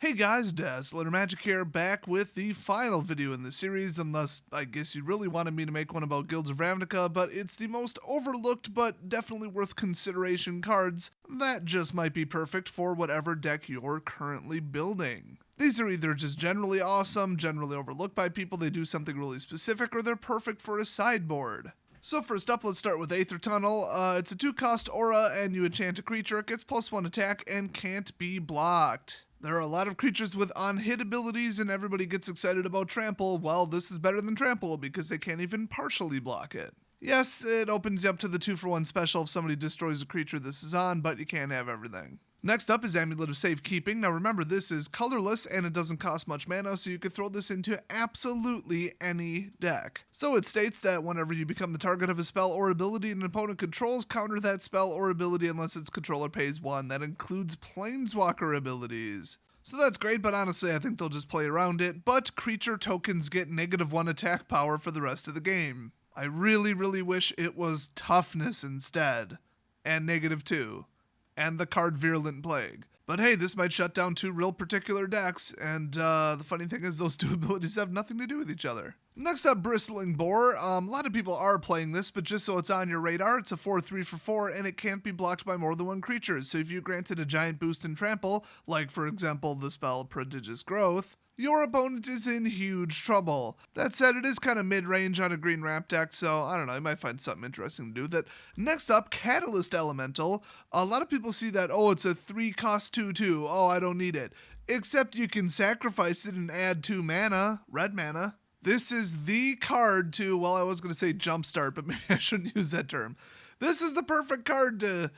Hey guys, Dazzler Magic here, back with the final video in the series, unless I guess you really wanted me to make one about Guilds of Ravnica, but it's the most overlooked but definitely worth consideration cards that just might be perfect for whatever deck you're currently building. These are either just generally awesome, generally overlooked by people, they do something really specific, or they're perfect for a sideboard. So first up, let's start with Aether Tunnel. It's a 2-cost aura, and you enchant a creature, it gets +1 attack, and can't be blocked. There are a lot of creatures with on-hit abilities, and everybody gets excited about Trample. Well, this is better than Trample because they can't even partially block it. Yes, it opens you up to the 2-for-1 special if somebody destroys a creature this is on, but you can't have everything. Next up is Amulet of Safekeeping. Now remember, this is colorless and it doesn't cost much mana, so you could throw this into absolutely any deck. So it states that whenever you become the target of a spell or ability an opponent controls, counter that spell or ability unless its controller pays 1. That includes Planeswalker abilities. So that's great, but honestly I think they'll just play around it, but creature tokens get -1 attack power for the rest of the game. I really wish it was toughness instead, and -2. And the card Virulent Plague. But hey, this might shut down 2 real particular decks, and the funny thing is those 2 abilities have nothing to do with each other. Next up, Bristling Boar. A lot of people are playing this, but just so it's on your radar, it's a 4/3 for 4, and it can't be blocked by more than 1 creature. So if you granted a giant boost in Trample, like for example the spell Prodigious Growth, your opponent is in huge trouble. That said, it is kind of mid-range on a green ramp deck, so I don't know, you might find something interesting to do with it. Next up, Catalyst Elemental. A lot of people see that, oh, it's a 3-cost 2/2, oh, I don't need it. Except you can sacrifice it and add 2 mana, red mana. This is the card to, well, I was going to say jumpstart, but maybe I shouldn't use that term. This is the perfect card to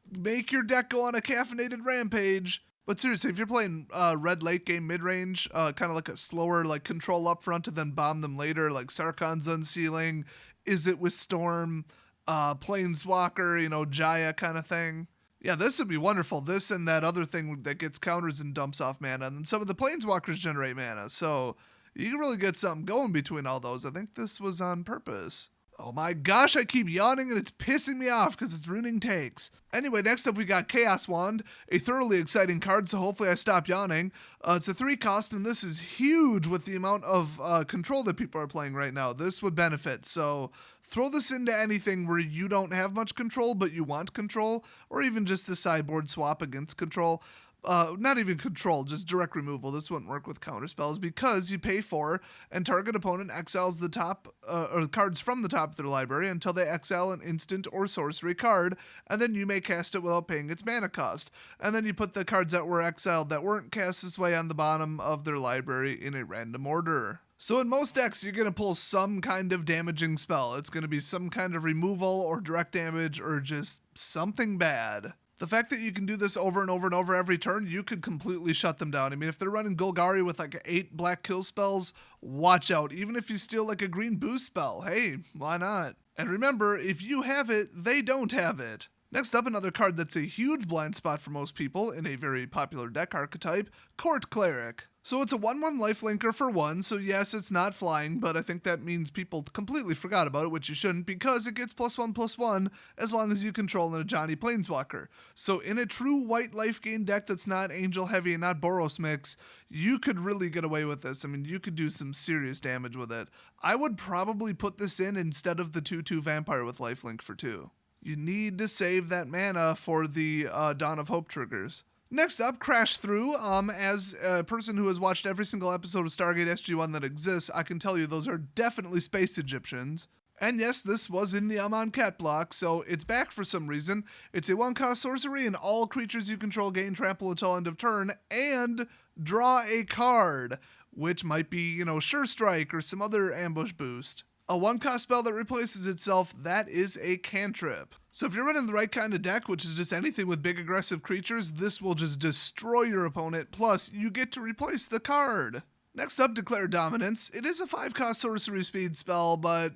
make your deck go on a caffeinated rampage. But seriously, if you're playing red late game mid-range, kind of like a slower like control up front and then bomb them later, like Sarkhan's Unsealing, Is It with Storm, Planeswalker, Jaya kind of thing. Yeah, this would be wonderful. This and that other thing that gets counters and dumps off mana, and then some of the Planeswalkers generate mana, so you can really get something going between all those. I think this was on purpose. Oh my gosh, I keep yawning and it's pissing me off because it's ruining takes. Anyway, next up we got Chaos Wand, a thoroughly exciting card, so hopefully I stop yawning. It's a 3-cost, and this is huge with the amount of control that people are playing right now. This would benefit, so throw this into anything where you don't have much control, but you want control, or even just a sideboard swap against control. Not even control, just direct removal. This wouldn't work with counter spells because you pay 4 and target opponent exiles the top or cards from the top of their library until they exile an instant or sorcery card, and then you may cast it without paying its mana cost. And then you put the cards that were exiled that weren't cast this way on the bottom of their library in a random order. So in most decks, you're going to pull some kind of damaging spell. It's going to be some kind of removal or direct damage or just something bad. The fact that you can do this over and over and over every turn, you could completely shut them down. I mean, if they're running Golgari with like 8 black kill spells, watch out. Even if you steal like a green boost spell, hey, why not? And remember, if you have it, they don't have it. Next up, another card that's a huge blind spot for most people in a very popular deck archetype, Court Cleric. So it's a 1/1 lifelinker for 1, so yes, it's not flying, but I think that means people completely forgot about it, which you shouldn't, because it gets +1/+1 as long as you control a Johnny Planeswalker. So in a true white life gain deck that's not Angel Heavy and not Boros Mix, you could really get away with this. I mean, you could do some serious damage with it. I would probably put this in instead of the 2/2 Vampire with lifelink for 2. You need to save that mana for the Dawn of Hope triggers. Next up, Crash Through. As a person who has watched every single episode of Stargate SG-1 that exists, I can tell you those are definitely space Egyptians. And yes, this was in the Amonkhet block, so it's back for some reason. It's a 1-cost sorcery, and all creatures you control gain trample until end of turn, and draw a card, which might be, Sure Strike or some other ambush boost. A 1-cost spell that replaces itself, that is a cantrip. So if you're running the right kind of deck, which is just anything with big aggressive creatures, this will just destroy your opponent, plus you get to replace the card. Next up, Declare Dominance. It is a 5-cost sorcery speed spell, but,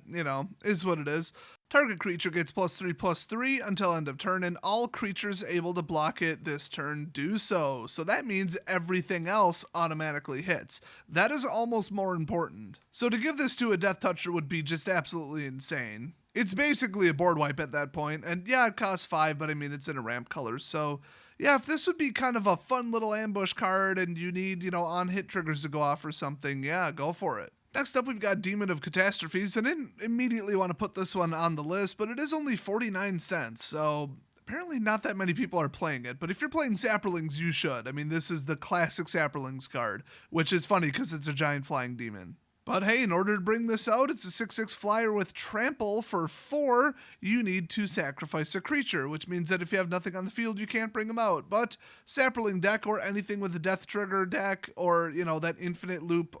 is what it is. Target creature gets +3/+3 until end of turn, and all creatures able to block it this turn do so. So that means everything else automatically hits. That is almost more important. So to give this to a Death Toucher would be just absolutely insane. It's basically a board wipe at that point, and yeah, it costs 5, but I mean, it's in a ramp color, so Yeah, if this would be kind of a fun little ambush card and you need, on-hit triggers to go off or something, yeah, go for it. Next up, we've got Demon of Catastrophes. I didn't immediately want to put this one on the list, but it is only 49 cents, so apparently not that many people are playing it. But if you're playing Saprolings, you should. I mean, this is the classic Saprolings card, which is funny because it's a giant flying demon. But hey, in order to bring this out, it's a 6/6 flyer with trample for 4. You need to sacrifice a creature, which means that if you have nothing on the field, you can't bring them out. But Saproling deck or anything with a death trigger deck or, that infinite loop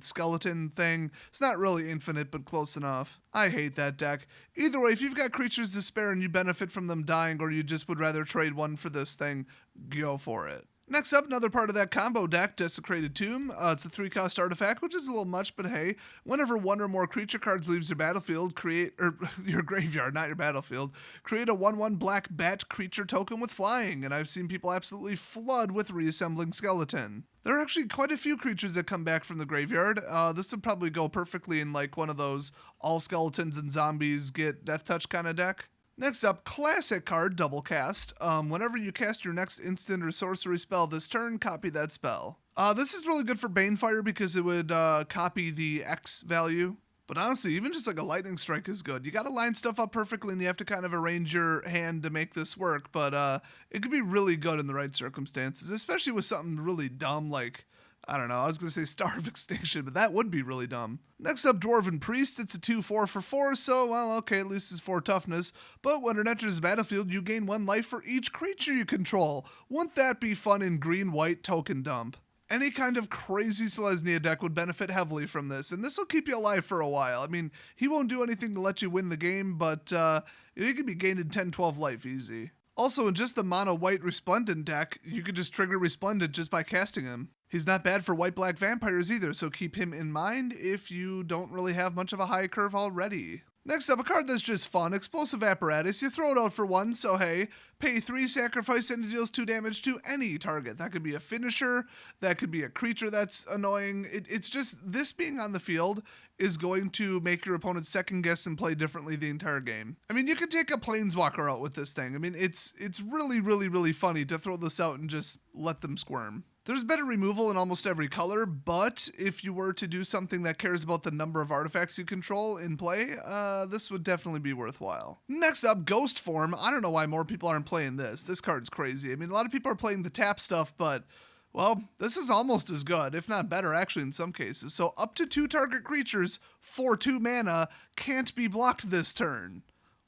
skeleton thing, it's not really infinite, but close enough. I hate that deck. Either way, if you've got creatures to spare and you benefit from them dying or you just would rather trade one for this thing, go for it. Next up, another part of that combo deck, Desecrated Tomb. It's a 3-cost artifact, which is a little much, but hey, whenever one or more creature cards leaves your battlefield, your graveyard, not your battlefield, create a 1/1 black bat creature token with flying, and I've seen people absolutely flood with Reassembling Skeleton. There are actually quite a few creatures that come back from the graveyard. This would probably go perfectly in like one of those all skeletons and zombies get death touch kind of deck. Next up, classic card, Double Cast. Whenever you cast your next instant or sorcery spell this turn, copy that spell. This is really good for Banefire because it would copy the X value. But honestly, even just like a lightning strike is good. You gotta line stuff up perfectly and you have to kind of arrange your hand to make this work, but it could be really good in the right circumstances, especially with something really dumb like, I don't know, I was going to say Star of Extinction, but that would be really dumb. Next up, Dwarf Priest. It's a 2/4 for 4, so, well, okay, at least it's 4 toughness. But when it enters the battlefield, you gain 1 life for each creature you control. Wouldn't that be fun in green-white token dump? Any kind of crazy Selesnya deck would benefit heavily from this, and this will keep you alive for a while. I mean, he won't do anything to let you win the game, but he could be gaining 10-12 life easy. Also, in just the mono-white Resplendent deck, you could just trigger Resplendent just by casting him. He's not bad for white-black vampires either, so keep him in mind if you don't really have much of a high curve already. Next up, a card that's just fun, Explosive Apparatus. You throw it out for 1, so hey, pay 3, sacrifice, and it deals 2 damage to any target. That could be a finisher, that could be a creature that's annoying. It's just, this being on the field is going to make your opponent second guess and play differently the entire game. I mean, you can take a Planeswalker out with this thing. I mean, it's really, really, really funny to throw this out and just let them squirm. There's better removal in almost every color, but if you were to do something that cares about the number of artifacts you control in play, this would definitely be worthwhile. Next up, Ghost Form. I don't know why more people aren't playing this. This card's crazy. I mean, a lot of people are playing the tap stuff, but, well, this is almost as good, if not better, actually, in some cases. So up to 2 target creatures for 2 mana can't be blocked this turn.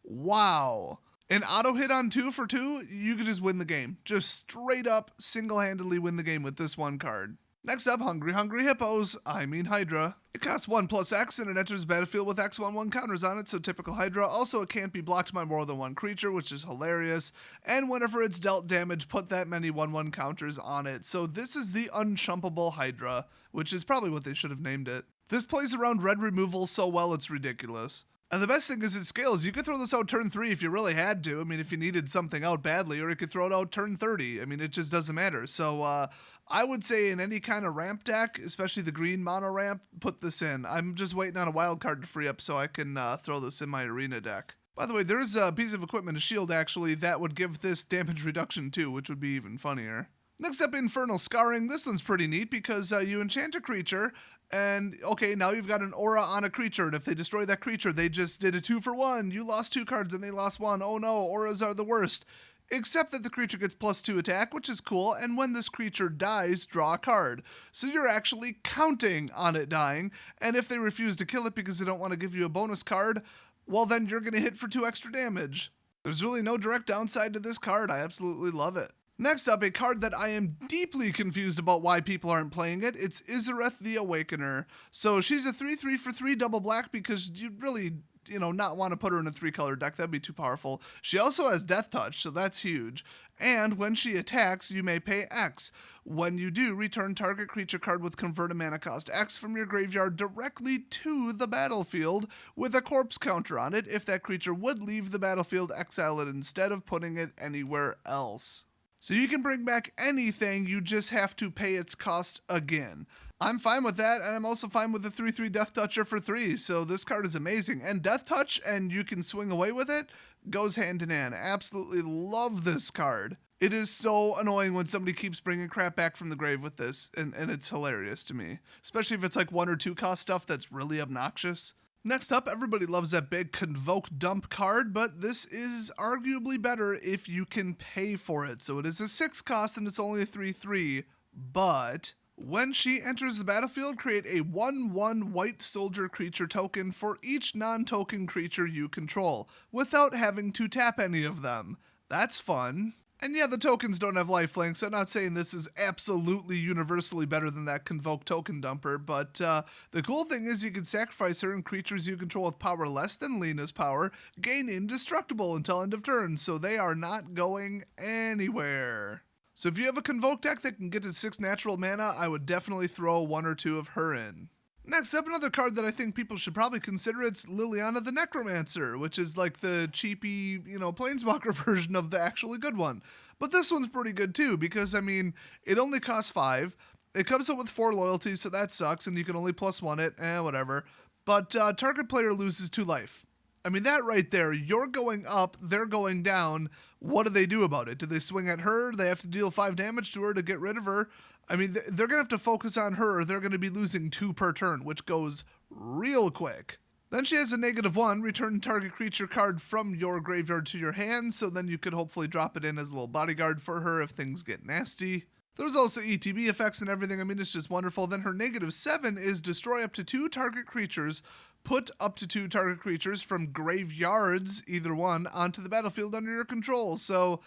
Wow. An auto hit on 2 for 2, you could just win the game. Just straight up, single-handedly win the game with this one card. Next up, Hungry Hippos, Hydra. It costs 1+X and it enters the battlefield with X/1/1 counters on it, so typical Hydra. Also, it can't be blocked by more than 1 creature, which is hilarious. And whenever it's dealt damage, put that many 1/1 counters on it. So this is the unchumpable Hydra, which is probably what they should have named it. This plays around red removal so well it's ridiculous. And the best thing is it scales. You could throw this out turn 3 if you really had to. I mean, if you needed something out badly, or you could throw it out turn 30. I mean, it just doesn't matter. So I would say in any kind of ramp deck, especially the green mono ramp, put this in. I'm just waiting on a wild card to free up so I can throw this in my arena deck. By the way, there is a piece of equipment, a shield actually, that would give this damage reduction too, which would be even funnier. Next up, Infernal Scarring. This one's pretty neat because you enchant a creature, and okay, now you've got an aura on a creature, and if they destroy that creature, they just did a 2 for 1. You lost 2 cards and they lost 1. Oh no, auras are the worst. Except that the creature gets +2 attack, which is cool, and when this creature dies, draw a card. So you're actually counting on it dying, and if they refuse to kill it because they don't want to give you a bonus card, well then you're going to hit for 2 extra damage. There's really no direct downside to this card. I absolutely love it. Next up, a card that I am deeply confused about why people aren't playing it. It's Earthy Awakener. So she's a 3/3 for 3 double black because you really, not want to put her in a 3-color deck. That'd be too powerful. She also has Death Touch, so that's huge. And when she attacks, you may pay X. When you do, return target creature card with converted mana cost X from your graveyard directly to the battlefield with a corpse counter on it. If that creature would leave the battlefield, exile it instead of putting it anywhere else. So you can bring back anything, you just have to pay its cost again. I'm fine with that, and I'm also fine with the 3/3 Death Toucher for 3, so this card is amazing. And Death Touch, and you can swing away with it, goes hand in hand. Absolutely love this card. It is so annoying when somebody keeps bringing crap back from the grave with this, and it's hilarious to me. Especially if it's like 1 or 2 cost stuff that's really obnoxious. Next up, everybody loves that big Convoke Dump card, but this is arguably better if you can pay for it. So it is a 6 cost and it's only a 3/3, but when she enters the battlefield, create a 1/1 white soldier creature token for each non-token creature you control, without having to tap any of them. That's fun. And yeah, the tokens don't have lifelink, so I'm not saying this is absolutely universally better than that Convoke Token Dumper, but the cool thing is you can sacrifice her and creatures you control with power less than Lena's power gain indestructible until end of turn, so they are not going anywhere. So if you have a Convoke deck that can get to 6 natural mana, I would definitely throw 1 or 2 of her in. Next up, another card that I think people should probably consider, it's Liliana the Necromancer, which is like the cheapy, Planeswalker version of the actually good one. But this one's pretty good too, because, it only costs 5. It comes up with 4 loyalties, so that sucks, and you can only +1 it, whatever. But target player loses 2 life. That right there, you're going up, they're going down. What do they do about it? Do they swing at her? They have to deal 5 damage to her to get rid of her. They're going to have to focus on her, or they're going to be losing 2 per turn, which goes real quick. Then she has a -1, return target creature card from your graveyard to your hand, so then you could hopefully drop it in as a little bodyguard for her if things get nasty. There's also ETB effects and everything, it's just wonderful. Then her -7 is destroy up to 2 target creatures, put up to 2 target creatures from graveyards, either one, onto the battlefield under your control. So,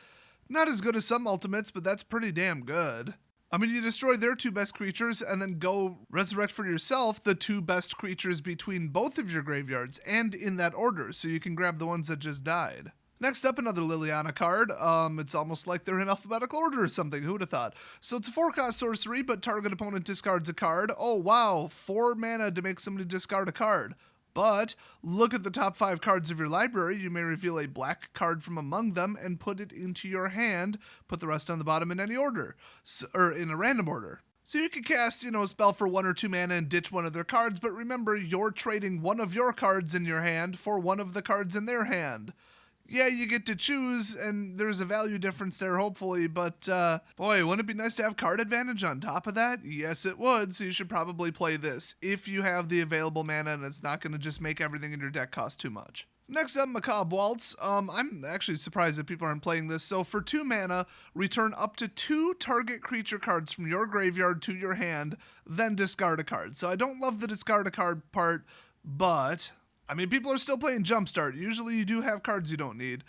not as good as some ultimates, but that's pretty damn good. You destroy their 2 best creatures and then go resurrect for yourself the 2 best creatures between both of your graveyards, and in that order, so you can grab the ones that just died. Next up, another Liliana card. It's almost like they're in alphabetical order or something, who'd have thought? So it's a 4-cost sorcery, but target opponent discards a card. Oh wow, 4 mana to make somebody discard a card. But look at the top 5 cards of your library. You may reveal a black card from among them and put it into your hand. Put the rest on the bottom in any order, or in a random order. So you can cast, a spell for 1 or 2 mana and ditch one of their cards, but remember, you're trading one of your cards in your hand for one of the cards in their hand. Yeah, you get to choose, and there's a value difference there, hopefully, but, boy, wouldn't it be nice to have card advantage on top of that? Yes, it would, so you should probably play this, if you have the available mana and it's not going to just make everything in your deck cost too much. Next up, Macabre Waltz. I'm actually surprised that people aren't playing this. So for 2 mana, return up to 2 target creature cards from your graveyard to your hand, then discard a card. So I don't love the discard a card part, but people are still playing Jumpstart. Usually you do have cards you don't need.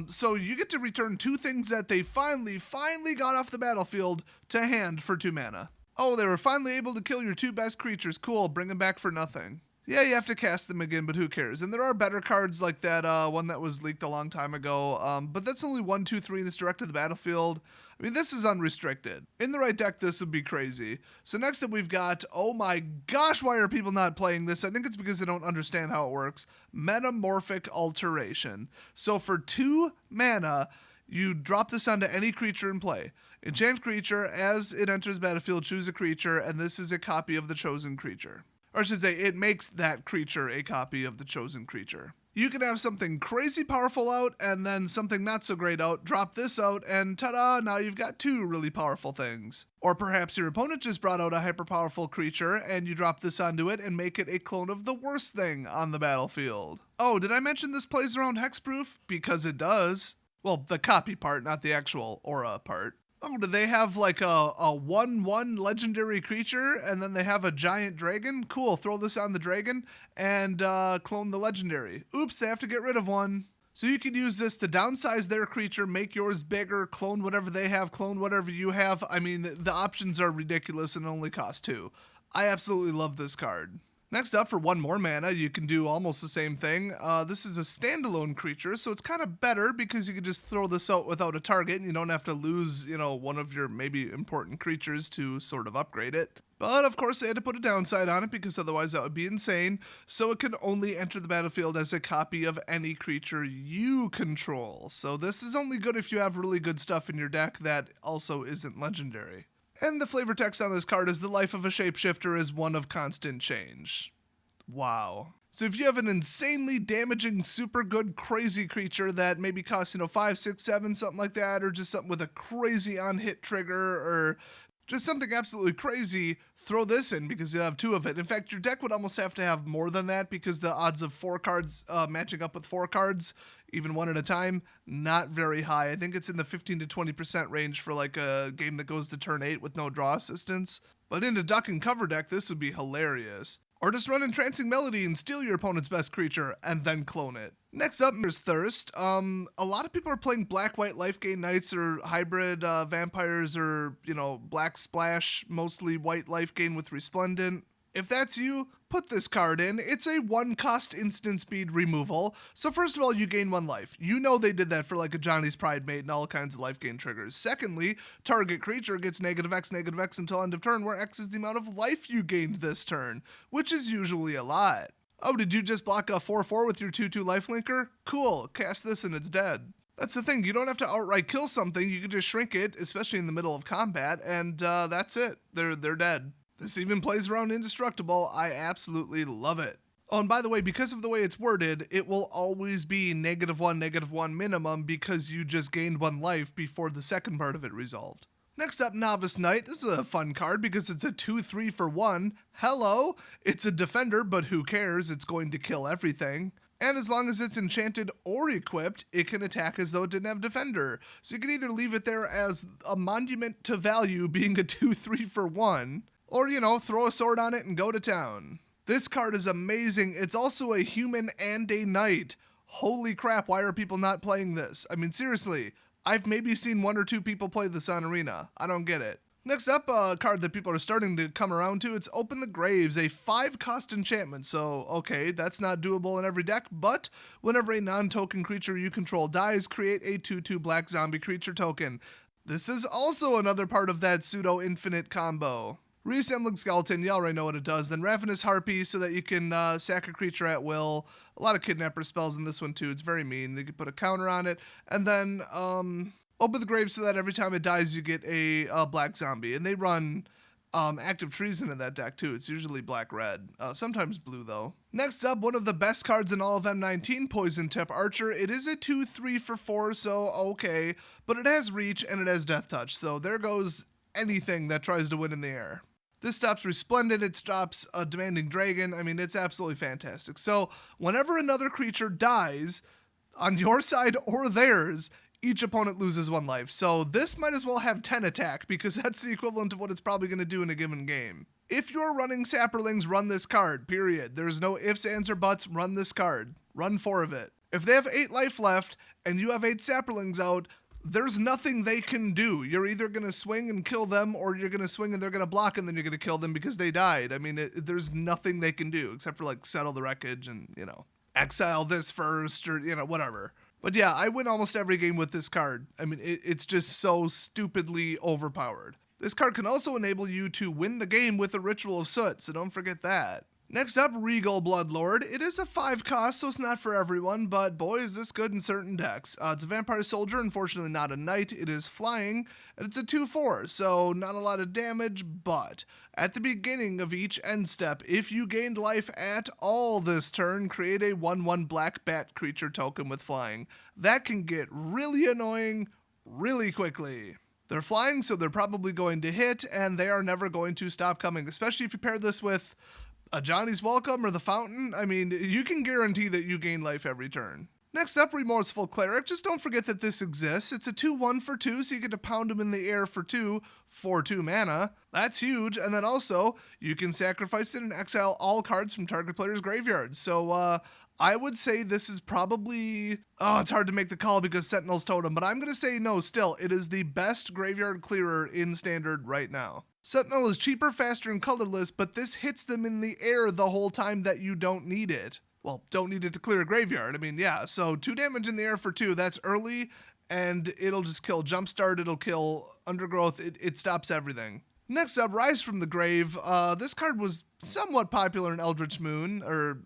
So you get to return 2 things that they finally got off the battlefield to hand for 2 mana. Oh, they were finally able to kill your 2 best creatures. Cool, bring them back for nothing. Yeah, you have to cast them again, but who cares? And there are better cards like that one that was leaked a long time ago, but that's only 1, 2, 3 and it's direct to the battlefield. This is unrestricted. In the right deck, this would be crazy. So next up we've got, oh my gosh, why are people not playing this? I think it's because they don't understand how it works. Metamorphic Alteration. So for 2 mana, you drop this onto any creature in play. Enchant creature, as it enters battlefield, choose a creature, and this is a copy of the chosen creature. Or I should say, it makes that creature a copy of the chosen creature. You can have something crazy powerful out, and then something not so great out, drop this out, and ta-da, now you've got 2 really powerful things. Or perhaps your opponent just brought out a hyper-powerful creature, and you drop this onto it and make it a clone of the worst thing on the battlefield. Oh, did I mention this plays around hexproof? Because it does. Well, the copy part, not the actual aura part. Oh, do they have like a 1/1 legendary creature and then they have a giant dragon? Cool, throw this on the dragon and clone the legendary. Oops, they have to get rid of one. So you can use this to downsize their creature, make yours bigger, clone whatever they have, clone whatever you have. The options are ridiculous and only cost 2. I absolutely love this card. Next up, for 1 more mana, you can do almost the same thing. This is a standalone creature, so it's kind of better because you can just throw this out without a target and you don't have to lose, one of your maybe important creatures to sort of upgrade it. But of course they had to put a downside on it because otherwise that would be insane. So it can only enter the battlefield as a copy of any creature you control. So this is only good if you have really good stuff in your deck that also isn't legendary. And the flavor text on this card is the life of a shapeshifter is one of constant change. Wow. So if you have an insanely damaging, super good, crazy creature that maybe costs, 5, 6, 7, something like that, or just something with a crazy on-hit trigger, or just something absolutely crazy, throw this in because you have 2 of it. In fact, your deck would almost have to have more than that because the odds of 4 cards matching up with 4 cards, even one at a time, not very high. I think it's in the 15 to 20% range for like a game that goes to turn 8 with no draw assistance. But in a duck and cover deck, this would be hilarious. Or just run Entrancing Melody and steal your opponent's best creature and then clone it. Next up, there's Thirst. A lot of people are playing black-white life gain knights or hybrid vampires or, black splash, mostly white life gain with Resplendent. If that's you, put this card in. It's a 1-cost instant speed removal. So first of all, you gain 1 life. You know they did that for like a Johnny's Pride Mate and all kinds of life gain triggers. Secondly, target creature gets -X until end of turn, where X is the amount of life you gained this turn, which is usually a lot. Oh, did you just block a 4/4 with your 2/2 lifelinker? Cool, cast this and it's dead. That's the thing, you don't have to outright kill something, you can just shrink it, especially in the middle of combat, and that's it. They're dead. This even plays around indestructible. I absolutely love it. Oh, and by the way, because of the way it's worded, it will always be -1 minimum because you just gained 1 life before the second part of it resolved. Next up, Novice Knight. This is a fun card because it's a 2/3 for 1. Hello! It's a defender, but who cares? It's going to kill everything. And as long as it's enchanted or equipped, it can attack as though it didn't have defender. So you can either leave it there as a monument to value being a 2/3 for 1, or, throw a sword on it and go to town. This card is amazing. It's also a human and a knight. Holy crap, why are people not playing this? I mean, seriously, I've maybe seen 1 or 2 people play this on Arena. I don't get it. Next up, a card that people are starting to come around to, it's Open the Graves, a 5-cost enchantment. So, okay, that's not doable in every deck, but whenever a non-token creature you control dies, create a 2/2 black zombie creature token. This is also another part of that pseudo-infinite combo. Reassembling Skeleton, you already know what it does. Then Ravenous Harpies so that you can sack a creature at will. A lot of Kidnapper spells in this one too. It's very mean. You can put a counter on it. And then Open the Grave so that every time it dies you get a black zombie. And they run Active Treason in that deck too. It's usually black-red. Sometimes blue though. Next up, one of the best cards in all of M19, Poison Tip Archer. It is a 2/3 for 4, so okay. But it has reach and it has Death Touch. So there goes anything that tries to win in the air. This stops Resplendent, it stops a Demanding Dragon. I mean, it's absolutely fantastic. So, whenever another creature dies, on your side or theirs, each opponent loses 1 life. So, this might as well have 10 attack, because that's the equivalent of what it's probably going to do in a given game. If you're running Sapperlings, run this card, period. There's no ifs, ands, or buts, run this card. Run 4 of it. If they have 8 life left, and you have 8 Sapperlings out, there's nothing they can do. You're either going to swing and kill them, or you're going to swing and they're going to block and then you're going to kill them because they died. I mean, there's nothing they can do except for like settle the wreckage and, exile this first or, whatever. But yeah, I win almost every game with this card. I mean, it's just so stupidly overpowered. This card can also enable you to win the game with a Ritual of Soot, so don't forget that. Next up, Regal Bloodlord. It is a 5-cost, so it's not for everyone, but boy is this good in certain decks. It's a Vampire Soldier, unfortunately not a Knight. It is flying, and it's a 2/4, so not a lot of damage, but at the beginning of each end step, if you gained life at all this turn, create a 1/1 black bat creature token with flying. That can get really annoying really quickly. They're flying, so they're probably going to hit, and they are never going to stop coming, especially if you pair this with a Johnny's Welcome or the Fountain. I mean, you can guarantee that you gain life every turn. Next up, Remorseful Cleric. Just don't forget that this exists. It's a 2/1 for 2, so you get to pound them in the air for 2 mana. That's huge. And then also, you can sacrifice it and exile all cards from target player's graveyard. So, I would say this is probably, it's hard to make the call because Sentinel's Totem, but I'm going to say no still. It is the best graveyard clearer in Standard right now. Sentinel is cheaper, faster, and colorless, but this hits them in the air the whole time that you don't need it. Well, don't need it to clear a graveyard. I mean, yeah, so 2 damage in the air for 2, that's early, and it'll just kill Jumpstart, it'll kill Undergrowth, it stops everything. Next up, Rise from the Grave. This card was somewhat popular in Eldritch Moon, or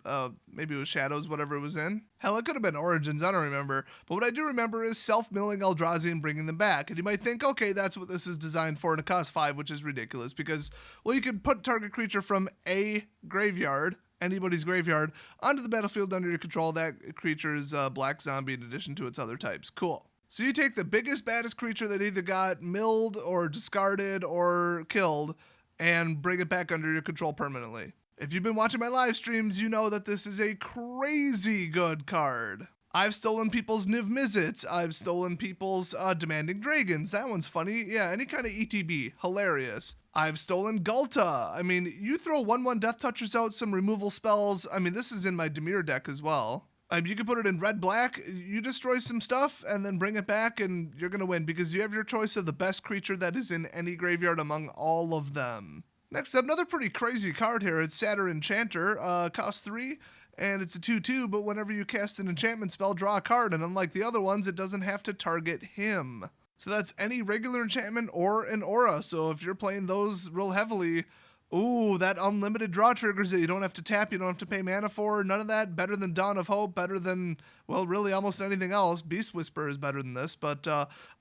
maybe it was Shadows, whatever it was in. Hell, it could have been Origins, I don't remember. But what I do remember is self-milling Eldrazi and bringing them back. And you might think, okay, that's what this is designed for, and it costs 5, which is ridiculous. Because, well, you can put target creature from a graveyard anybody's graveyard onto the battlefield under your control. That creature is black zombie in addition to its other types. Cool. So you take the biggest, baddest creature that either got milled or discarded or killed and bring it back under your control permanently. If you've been watching my live streams, you know that this is a crazy good card. I've stolen people's Niv Mizzets. I've stolen people's Demanding Dragons. That one's funny. Yeah, any kind of ETB. Hilarious. I've stolen Gulta. I mean, you throw 1/1 Death Touchers out, some removal spells. I mean, this is in my Dimir deck as well. You can put it in red-black, you destroy some stuff, and then bring it back, and you're going to win, because you have your choice of the best creature that is in any graveyard among all of them. Next up, another pretty crazy card here. It's Satyr Chanter, costs 3, and it's a 2/2, but whenever you cast an enchantment spell, draw a card, and unlike the other ones, it doesn't have to target him. So that's any regular enchantment or an aura, so if you're playing those real heavily, ooh, that unlimited draw triggers that you don't have to tap, you don't have to pay mana for, none of that. Better than Dawn of Hope, better than, well, really almost anything else. Beast Whisper is better than this, but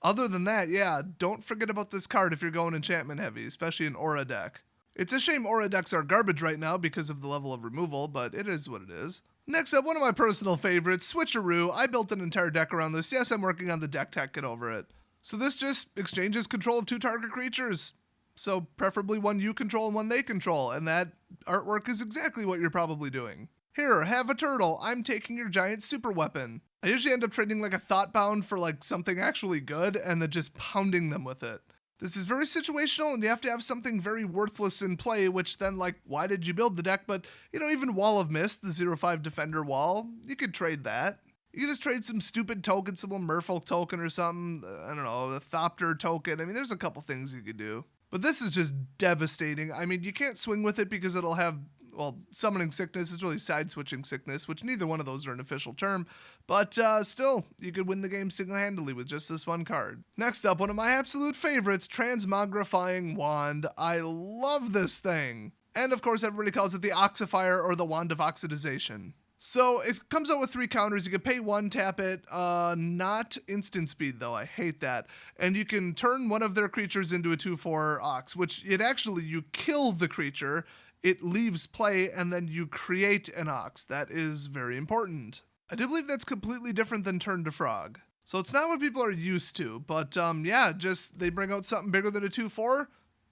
other than that, yeah, don't forget about this card if you're going enchantment heavy, especially an aura deck. It's a shame aura decks are garbage right now because of the level of removal, but it is what it is. Next up, one of my personal favorites, Switcheroo. I built an entire deck around this. Yes, I'm working on the deck tech, get over it. So this just exchanges control of 2 target creatures. So preferably one you control and one they control, and that artwork is exactly what you're probably doing. Here, have a turtle. I'm taking your giant super weapon. I usually end up trading like a Thoughtbound for like something actually good and then just pounding them with it. This is very situational, and you have to have something very worthless in play, which then, like, why did you build the deck? But, you know, even Wall of Mist, the 0/5 Defender wall, you could trade that. You can just trade some stupid token, some Merfolk token or something, I don't know, a Thopter token. I mean, there's a couple things you could do. But this is just devastating. I mean, you can't swing with it because it'll have, well, Summoning Sickness is really Side-Switching Sickness, which neither one of those are an official term. But still, you could win the game single-handedly with just this one card. Next up, one of my absolute favorites, Transmogrifying Wand. I love this thing. And of course, everybody calls it the Oxifier or the Wand of Oxidization. So it comes out with 3 counters. You can pay 1, tap it, not instant speed though, I hate that. And you can turn one of their creatures into a 2/4 Ox, which it actually, you kill the creature, it leaves play, and then you create an Ox. That is very important. I do believe that's completely different than Turn to Frog. So it's not what people are used to, but yeah, just they bring out something bigger than a 2/4,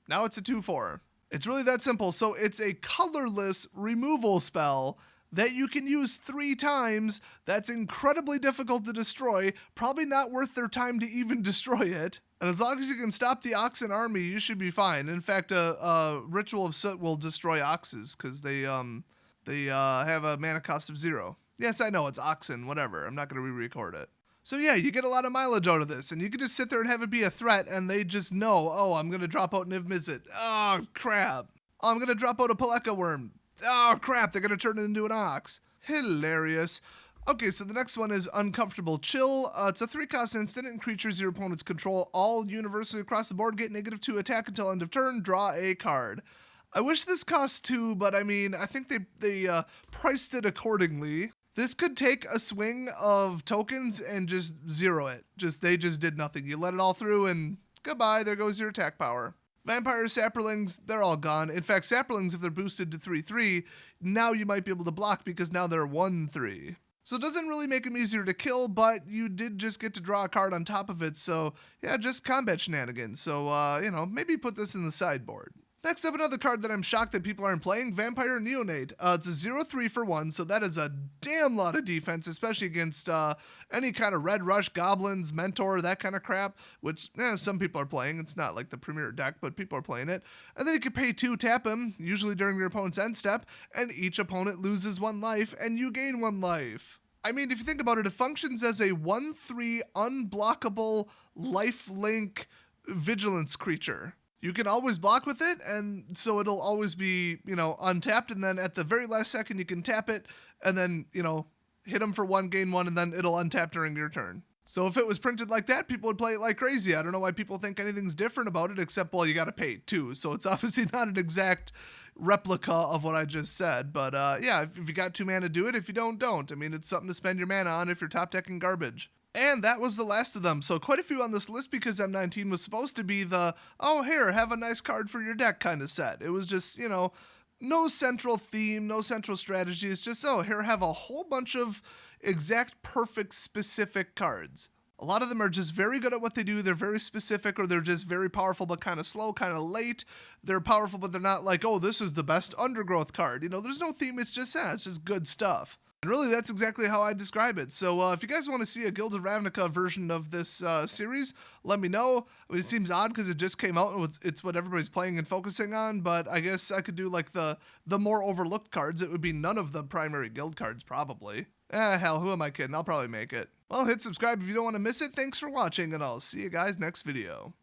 now it's a 2/4. It's really that simple. So it's a colorless removal spell that you can use 3 times. That's incredibly difficult to destroy, probably not worth their time to even destroy it. And as long as you can stop the Oxen army, you should be fine. In fact, a Ritual of Soot will destroy Oxes because they have a mana cost of 0. Yes, I know, it's Oxen, whatever. I'm not going to re-record it. So yeah, you get a lot of mileage out of this, and you can just sit there and have it be a threat, and they just know, oh, I'm going to drop out Niv Mizzet. Oh, crap. Oh, I'm going to drop out a Paleka Worm. Oh, crap, they're going to turn it into an Ox. Hilarious. Okay, so the next one is Uncomfortable Chill. It's a 3-cost instant, and creatures your opponents control all universally across the board get -2 attack until end of turn, draw a card. I wish this cost 2, but I mean, I think they priced it accordingly. This could take a swing of tokens and just zero it. They just did nothing. You let it all through and goodbye, there goes your attack power. Vampire Saplings, they're all gone. In fact, Saplings, if they're boosted to 3/3, now you might be able to block because now they're 1/3. So it doesn't really make them easier to kill, but you did just get to draw a card on top of it. So yeah, just combat shenanigans. So, you know, maybe put this in the sideboard. Next up, another card that I'm shocked that people aren't playing, Vampire Neonate. It's a 0/3 for 1, so that is a damn lot of defense, especially against any kind of Red Rush, Goblins, Mentor, that kind of crap, which some people are playing. It's not like the premier deck, but people are playing it. And then you can pay 2, tap him, usually during your opponent's end step, and each opponent loses 1 life, and you gain 1 life. I mean, if you think about it, it functions as a 1/3 unblockable lifelink vigilance creature. You can always block with it, and so it'll always be, you know, untapped, and then at the very last second you can tap it, and then, you know, hit them for 1, gain 1, and then it'll untap during your turn. So if it was printed like that, people would play it like crazy. I don't know why people think anything's different about it, except, well, you gotta pay 2, so it's obviously not an exact replica of what I just said, but yeah, if you got 2 mana, do it. If you don't. I mean, it's something to spend your mana on if you're top decking garbage. And that was the last of them, so quite a few on this list because M19 was supposed to be the, oh, here, have a nice card for your deck kind of set. It was just, you know, No central theme, no central strategy. It's just, oh, here have a whole bunch of exact, perfect, specific cards. A lot of them are just very good at what they do. They're very specific, or they're just very powerful but kind of slow, kind of late. They're powerful, but they're not like, oh, this is the best undergrowth card. You know, there's no theme. It's just good stuff. And really, that's exactly how I describe it. So if you guys want to see a Guild of Ravnica version of this series, let me know. I mean, it seems odd because it just came out and it's what everybody's playing and focusing on, but I guess I could do like the more overlooked cards. It would be none of the primary guild cards, probably. Hell, who am I kidding? I'll probably make it. Well, hit subscribe if you don't want to miss it. Thanks for watching, and I'll see you guys next video.